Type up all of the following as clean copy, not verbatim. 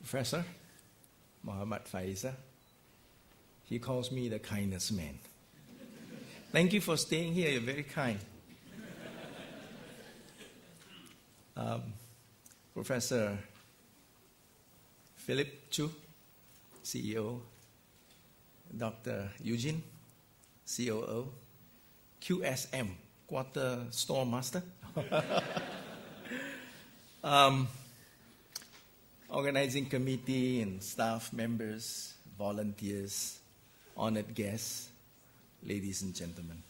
Professor Muhammad Faiza. He calls me the kindness man. Thank you for staying here. You're very kind. Professor Philip Chu, CEO. Dr. Eugene, COO. QSM, Quarter Store Master. Organizing committee and staff members, volunteers, honored guests, ladies and gentlemen.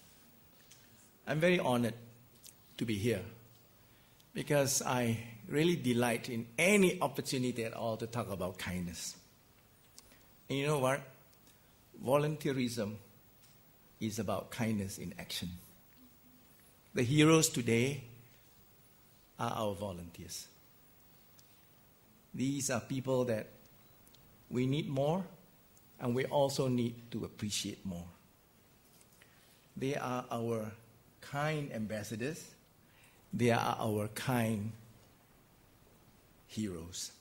I'm very honored to be here because I really delight in any opportunity at all to talk about kindness. And you know what? Volunteerism is about kindness in action. The heroes today are our volunteers. These are people that we need more, and we also need to appreciate more. They are our kind ambassadors. They are our kind heroes.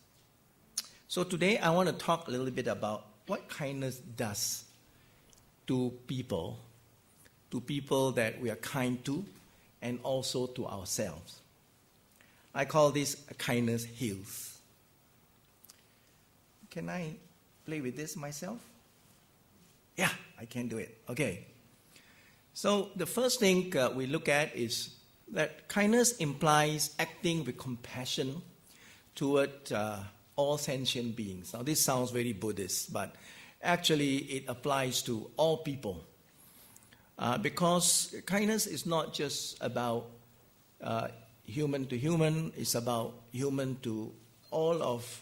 So today I want to talk a little bit about what kindness does to people that we are kind to, and also to ourselves. I call this kindness heals. Can I play with this myself? Yeah, I can do it. Okay. So the first thing we look at is that kindness implies acting with compassion toward all sentient beings. Now this sounds very Buddhist, but actually it applies to all people. Because kindness is not just about human to human, it's about human to all of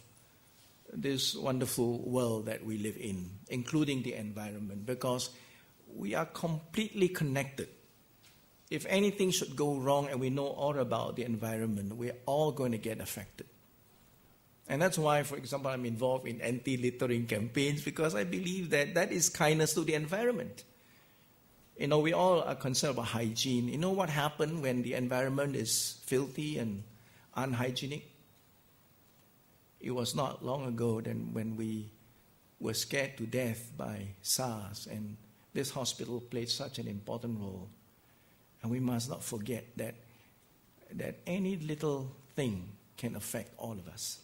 this wonderful world that we live in, including the environment, because we are completely connected. If anything should go wrong and we know all about the environment, we're all going to get affected. And that's why, for example, I'm involved in anti-littering campaigns, because I believe that that is kindness to the environment. You know, we all are concerned about hygiene. You know what happens when the environment is filthy and unhygienic? It was not long ago when we were scared to death by SARS, and this hospital played such an important role. And we must not forget that any little thing can affect all of us.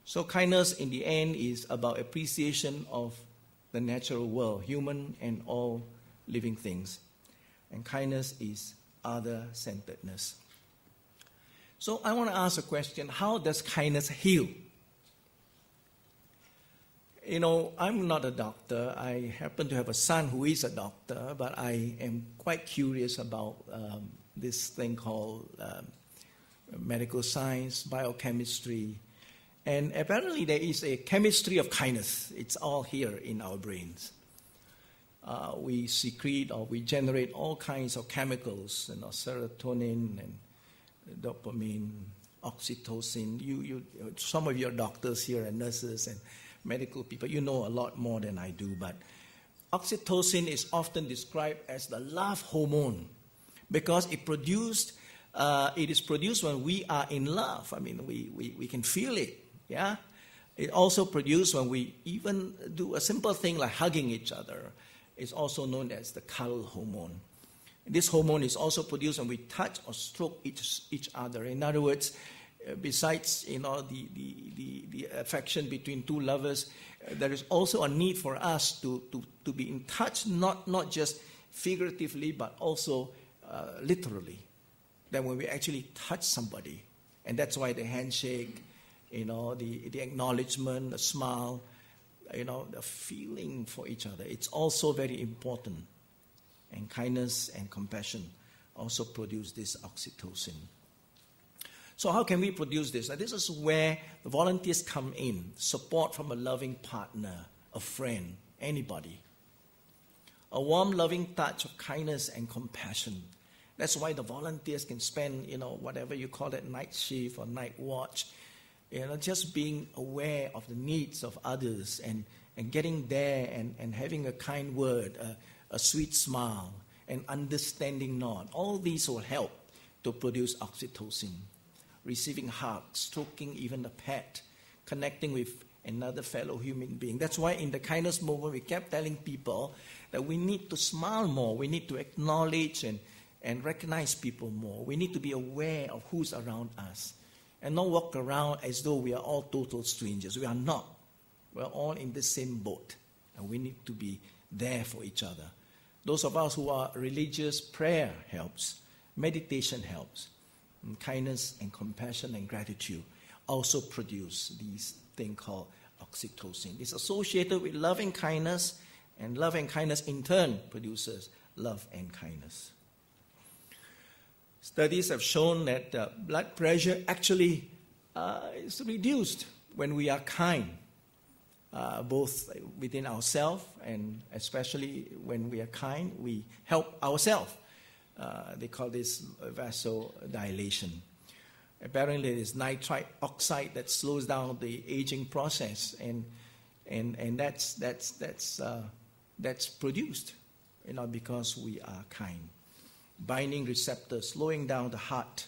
So kindness in the end is about appreciation of the natural world, human and all living things. And kindness is other-centeredness. So I want to ask a question: how does kindness heal? You know, I'm not a doctor. I happen to have a son who is a doctor, but I am quite curious about this thing called medical science, biochemistry. And apparently there is a chemistry of kindness. It's all here in our brains. We secrete or we generate all kinds of chemicals, you know, serotonin and dopamine, oxytocin. You, some of your doctors here and nurses and medical people, you know a lot more than I do, but oxytocin is often described as the love hormone because it is produced when we are in love. I mean, we can feel it, yeah? It also produced when we even do a simple thing like hugging each other. It's also known as the cuddle hormone. This hormone is also produced when we touch or stroke each other. In other words, besides, you know, the affection between two lovers, there is also a need for us to be in touch, not just figuratively, but also literally. That when we actually touch somebody, and that's why the handshake, you know, the acknowledgement, the smile, you know, the feeling for each other, it's also very important. And kindness and compassion also produce this oxytocin. So how can we produce this? Now, this is where the volunteers come in. Support from a loving partner, a friend, anybody. A warm, loving touch of kindness and compassion. That's why the volunteers can spend, you know, whatever you call it, night shift or night watch, you know, just being aware of the needs of others and getting there and having a kind word, a sweet smile, an understanding nod. All these will help to produce oxytocin. Receiving hugs, stroking, even a pet connecting with another fellow human being. That's why in the kindness movement, we kept telling people that we need to smile more. We need to acknowledge and recognize people more. We need to be aware of who's around us and not walk around as though we are all total strangers. We are not. We're all in the same boat, and we need to be there for each other. Those of us who are religious, prayer helps. Meditation helps. And kindness and compassion and gratitude also produce these thing called oxytocin. It's associated with love and kindness in turn produces love and kindness. Studies have shown that blood pressure actually is reduced when we are kind, both within ourselves and especially when we are kind, we help ourselves. They call this vasodilation. Apparently, it is nitric oxide that slows down the aging process, and that's produced, because we are kind. Binding receptors, slowing down the heart.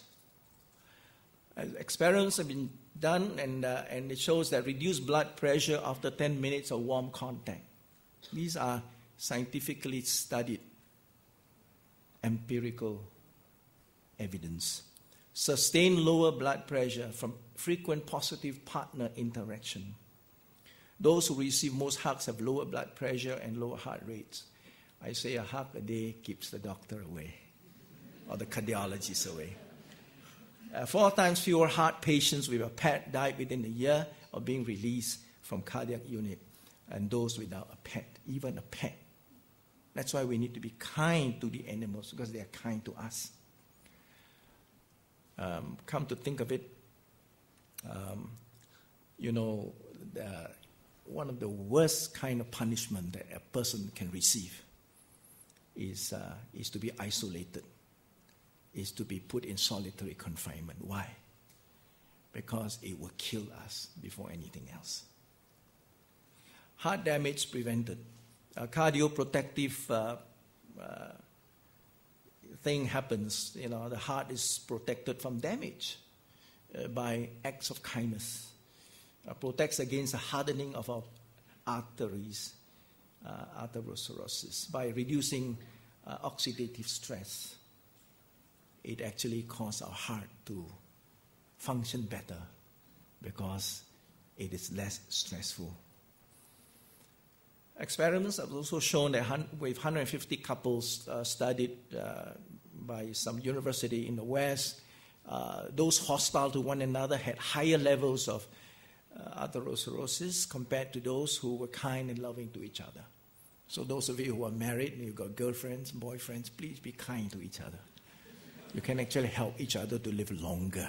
Experiments have been done, and it shows that reduced blood pressure after 10 minutes of warm contact. These are scientifically studied, empirical evidence. Sustained lower blood pressure from frequent positive partner interaction. Those who receive most hugs have lower blood pressure and lower heart rates. I say a hug a day keeps the doctor away, or the cardiologist away. 4 times fewer heart patients with a PET died within a year of being released from cardiac unit, and those without a PET, even a PET. That's why we need to be kind to the animals, because they are kind to us. Come to think of it, one of the worst kind of punishment that a person can receive is to be isolated, is to be put in solitary confinement. Why? Because it will kill us before anything else. Heart damage prevented. A cardioprotective thing happens. The heart is protected from damage by acts of kindness. Protects against the hardening of our arteries, atherosclerosis, by reducing oxidative stress. It actually causes our heart to function better because it is less stressful. Experiments have also shown that with 150 couples studied by some university in the West, those hostile to one another had higher levels of atherosclerosis compared to those who were kind and loving to each other. So those of you who are married and you've got girlfriends, boyfriends, please be kind to each other. You can actually help each other to live longer.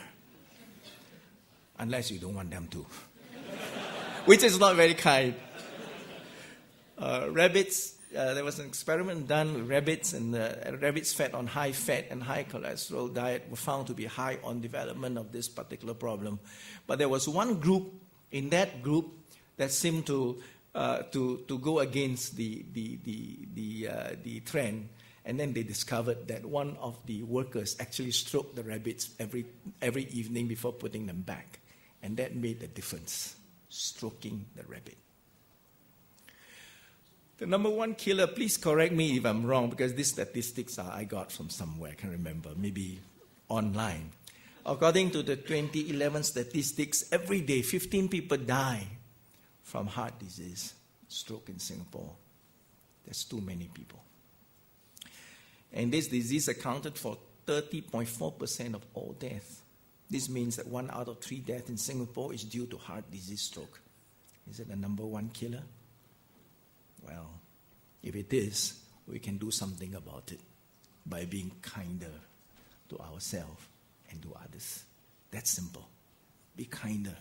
Unless you don't want them to. Which is not very kind. Rabbits, there was an experiment done with rabbits, and rabbits fed on high fat and high cholesterol diet were found to be high on development of this particular problem. But there was one group in that group that seemed to go against the trend, and then they discovered that one of the workers actually stroked the rabbits every evening before putting them back, and that made a difference. Stroking the rabbit. The number one killer, please correct me if I'm wrong, because these statistics I got from somewhere, I can't remember, maybe online. According to the 2011 statistics, every day 15 people die from heart disease, stroke in Singapore. That's too many people. And this disease accounted for 30.4% of all deaths. This means that 1 out of 3 deaths in Singapore is due to heart disease, stroke. Is it the number one killer? Well, if it is, we can do something about it by being kinder to ourselves and to others. That's simple. Be kinder.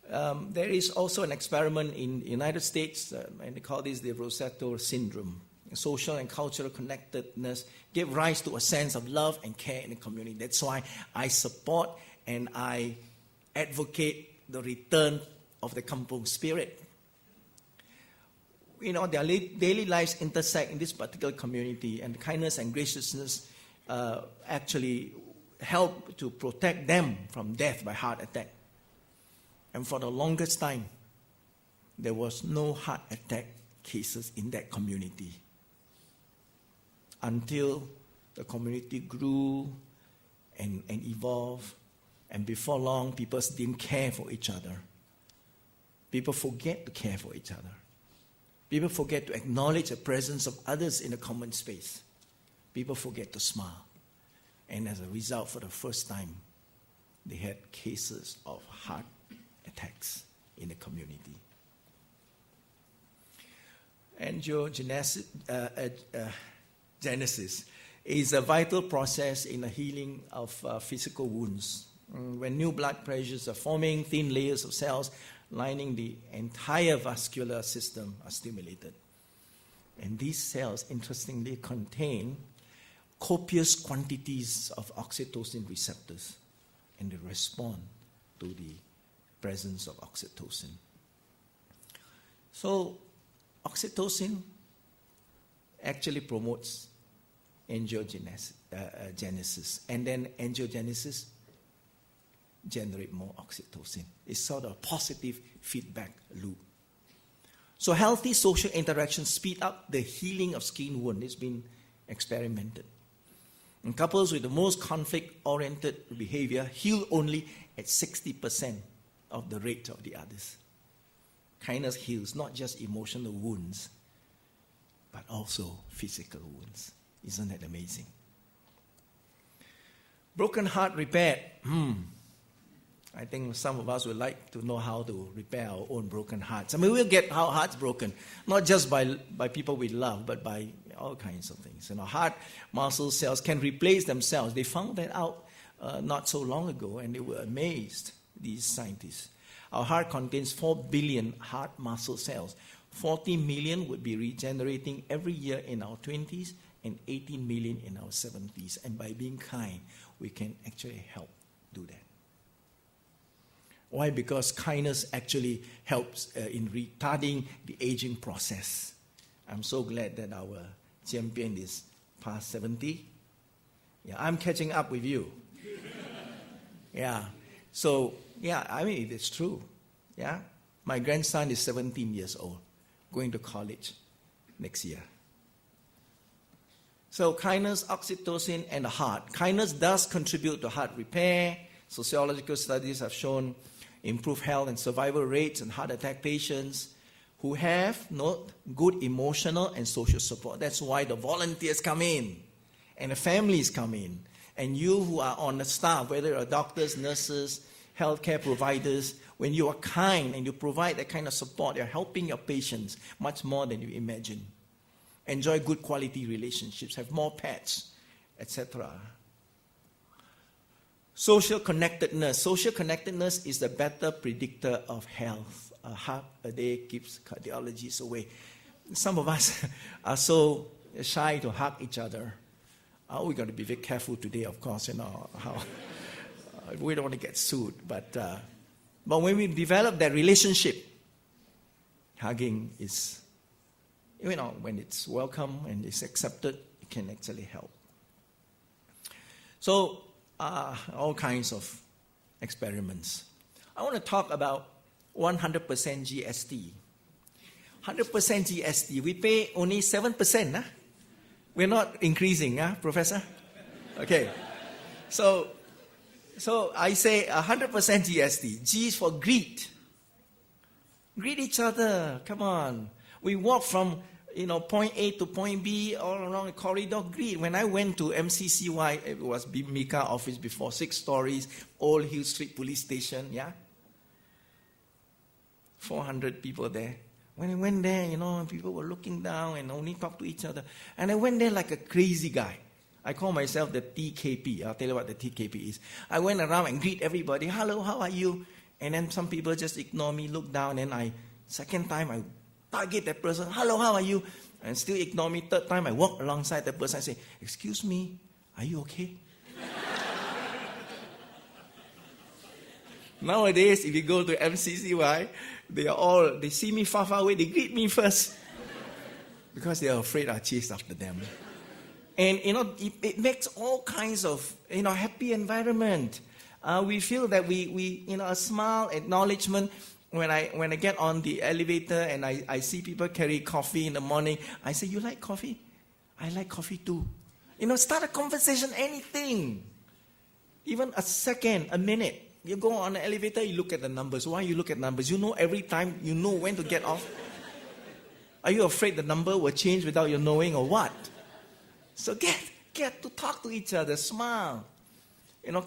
There is also an experiment in the United States, and they call this the Rossetto syndrome. Social and cultural connectedness give rise to a sense of love and care in the community. That's why I support and I advocate the return of the kampung spirit. Their daily lives intersect in this particular community, and kindness and graciousness actually help to protect them from death by heart attack. And for the longest time, there was no heart attack cases in that community. Until the community grew and evolved, and before long, people didn't care for each other. People forget to care for each other. People forget to acknowledge the presence of others in a common space. People forget to smile. And as a result, for the first time, they had cases of heart attacks in the community. Angiogenesis is a vital process in the healing of physical wounds. When new blood pressures are forming, thin layers of cells lining the entire vascular system are stimulated. And these cells, interestingly, contain copious quantities of oxytocin receptors, and they respond to the presence of oxytocin. So, oxytocin actually promotes angiogenesis, and then angiogenesis generate more oxytocin. It's sort of a positive feedback loop. So healthy social interactions speed up the healing of skin wound. It's been experimented. And couples with the most conflict-oriented behavior heal only at 60% of the rate of the others. Kindness heals not just emotional wounds, but also physical wounds. Isn't that amazing? Broken heart repair. I think some of us would like to know how to repair our own broken hearts. I mean, we'll get our hearts broken, not just by people we love, but by all kinds of things. Heart muscle cells can replace themselves. They found that out not so long ago, and they were amazed, these scientists. Our heart contains 4 billion heart muscle cells. 40 million would be regenerating every year in our 20s and 18 million in our 70s. And by being kind, we can actually help do that. Why? Because kindness actually helps in retarding the aging process. I'm so glad that our champion is past 70. Yeah, I'm catching up with you. Yeah. So, yeah, I mean, it's true. Yeah. My grandson is 17 years old, going to college next year. So, kindness, oxytocin, and the heart. Kindness does contribute to heart repair. Sociological studies have shown improved health and survival rates in heart attack patients who have good emotional and social support. That's why the volunteers come in and the families come in. And you who are on the staff, whether you're doctors, nurses, healthcare providers, when you are kind and you provide that kind of support, you're helping your patients much more than you imagine. Enjoy good quality relationships, have more pets, etc. Social connectedness. Social connectedness is the better predictor of health. Half a day keeps cardiologists away. Some of us are so shy to hug each other. We're going to be very careful today, of course, how we don't want to get sued. But when we develop that relationship, hugging is, when it's welcome and it's accepted, it can actually help. So, all kinds of experiments. I want to talk about 100% GST. 100% GST, we pay only 7%. Huh? We're not increasing, Professor? Okay. So I say 100% GST. G is for greet. Greet each other. Come on. We walk from point A to point B, all along the corridor, greet. When I went to MCCY, it was Mika office before, 6 stories, Old Hill Street Police Station, 400 people there. When I went there, people were looking down and only talk to each other. And I went there like a crazy guy. I call myself the TKP. I'll tell you what the TKP is. I went around and greet everybody. Hello, how are you? And then some people just ignore me, look down, and second time I target that person. Hello, how are you? And still ignore me. Third time, I walk alongside that person and say, excuse me, are you okay? Nowadays, if you go to MCCY, they see me far, far away, they greet me first. Because they are afraid I'll chase after them. And, it makes all kinds of, happy environment. We feel that we a smile, acknowledgement. When I get on the elevator and I see people carry coffee in the morning, I say, "You like coffee? I like coffee too." Start a conversation, anything. Even a second, a minute. You go on the elevator, you look at the numbers. Why you look at numbers? You know every time, you know when to get off. Are you afraid the number will change without you knowing, or what? So get to talk to each other, smile.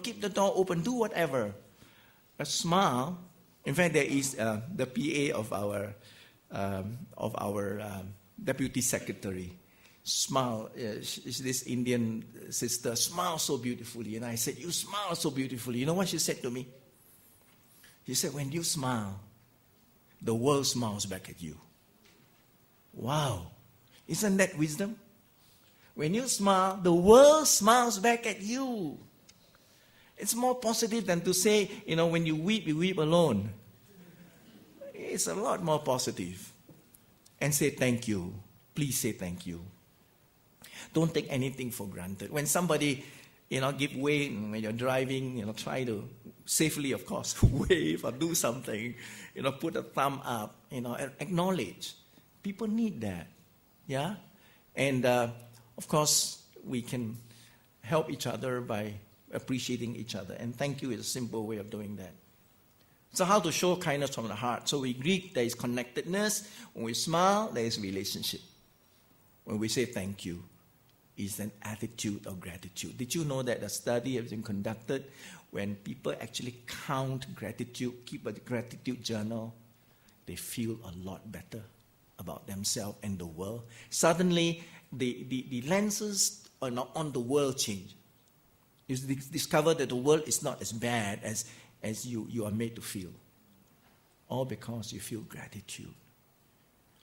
Keep the door open, do whatever. A smile. In fact, there is the PA of our deputy secretary. Smile. She's this Indian sister. Smile so beautifully. And I said, "You smile so beautifully." You know what she said to me? She said, "When you smile, the world smiles back at you." Wow. Isn't that wisdom? When you smile, the world smiles back at you. It's more positive than to say, when you weep alone. It's a lot more positive. And say thank you. Please say thank you. Don't take anything for granted. When somebody, give way, when you're driving, try to safely, of course, wave or do something, put a thumb up, acknowledge. People need that. Yeah? And, of course, we can help each other by appreciating each other. And thank you is a simple way of doing that. So how to show kindness from the heart? So we greet, there is connectedness. When we smile, there is relationship. When we say thank you, it's an attitude of gratitude. Did you know that a study has been conducted when people actually count gratitude, keep a gratitude journal, they feel a lot better about themselves and the world. Suddenly, the lenses on the world change. You discover that the world is not as bad as you are made to feel. All because you feel gratitude.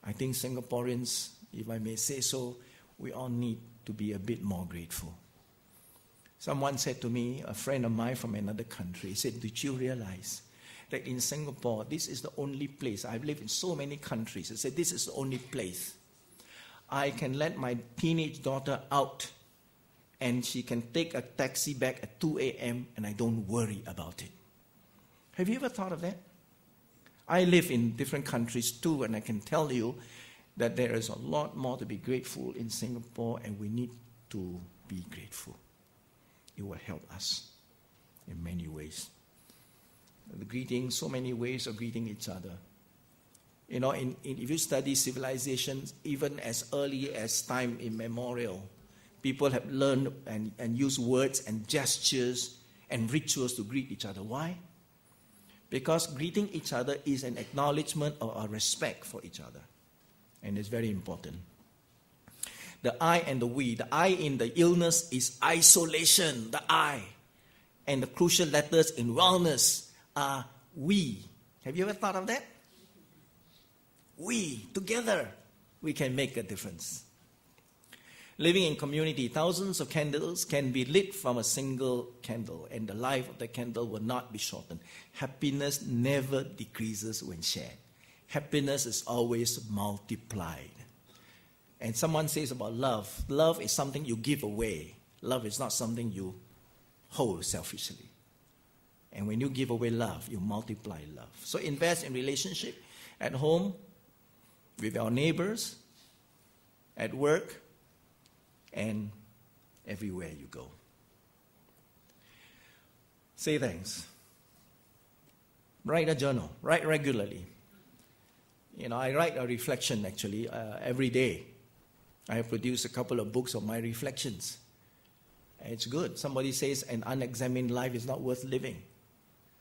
I think Singaporeans, if I may say so, we all need to be a bit more grateful. Someone said to me, a friend of mine from another country, said, "Did you realize that in Singapore, this is the only place, I've lived in so many countries," I said, "This is the only place I can let my teenage daughter out and she can take a taxi back at 2 a.m. and I don't worry about it." Have you ever thought of that? I live in different countries too, and I can tell you that there is a lot more to be grateful in Singapore, and we need to be grateful. It will help us in many ways. The greeting, so many ways of greeting each other. If you study civilizations, even as early as time immemorial, people have learned and used words and gestures and rituals to greet each other. Why? Because greeting each other is an acknowledgement of our respect for each other. And it's very important. The I and the we. The I in the illness is isolation, the I. And the crucial letters in wellness are we. Have you ever thought of that? We, together, we can make a difference. Living in community, thousands of candles can be lit from a single candle, and the life of the candle will not be shortened. Happiness never decreases when shared. Happiness is always multiplied. And someone says about love, love is something you give away. Love is not something you hold selfishly. And when you give away love, you multiply love. So invest in relationship at home, with our neighbors, at work, and everywhere you go. Say thanks. Write a journal. Write regularly. I write a reflection actually every day. I have produced a couple of books of my reflections. It's good. Somebody says an unexamined life is not worth living.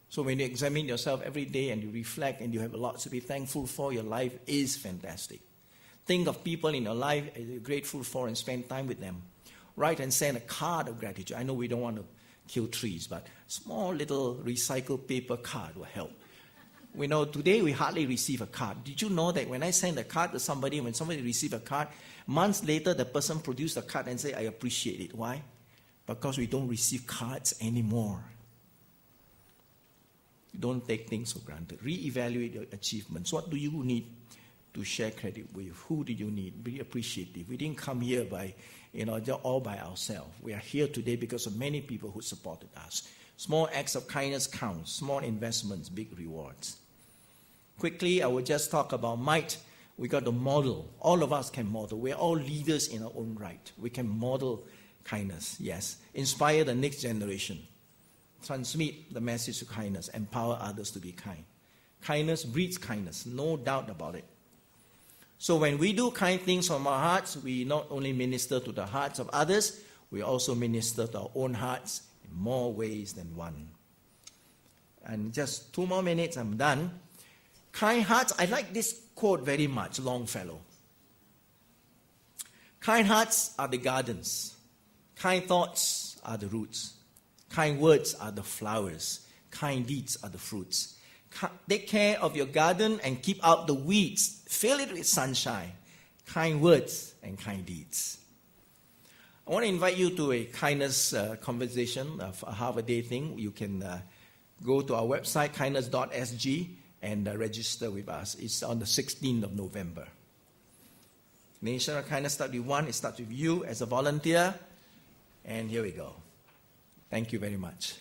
So when you examine yourself every day and you reflect and you have a lot to be thankful for, your life is fantastic. Think of people in your life you're grateful for and spend time with them. Write and send a card of gratitude. I know we don't want to kill trees, but small little recycled paper card will help. We know today we hardly receive a card. Did you know that when I send a card to somebody, when somebody receives a card, months later the person produces a card and say, "I appreciate it." Why? Because we don't receive cards anymore. Don't take things for granted. Reevaluate your achievements. What do you need to share credit with? Who do you need? Be appreciative. We didn't come here by, all by ourselves. We are here today because of many people who supported us. Small acts of kindness count. Small investments, big rewards. Quickly, I will just talk about might. We got to model. All of us can model. We're all leaders in our own right. We can model kindness, yes. Inspire the next generation. Transmit the message of kindness. Empower others to be kind. Kindness breeds kindness, no doubt about it. So when we do kind things from our hearts, we not only minister to the hearts of others, we also minister to our own hearts in more ways than one. And just 2 more minutes, I'm done. Kind hearts, I like this quote very much, Longfellow. Kind hearts are the gardens. Kind thoughts are the roots. Kind words are the flowers. Kind deeds are the fruits. Take care of your garden and keep out the weeds. Fill it with sunshine. Kind words and kind deeds. I want to invite you to a kindness conversation, a half-a-day thing. You can go to our website, kindness.sg, and register with us. It's on the 16th of November. Nation of Kindness starts with one. It starts with you as a volunteer. And here we go. Thank you very much.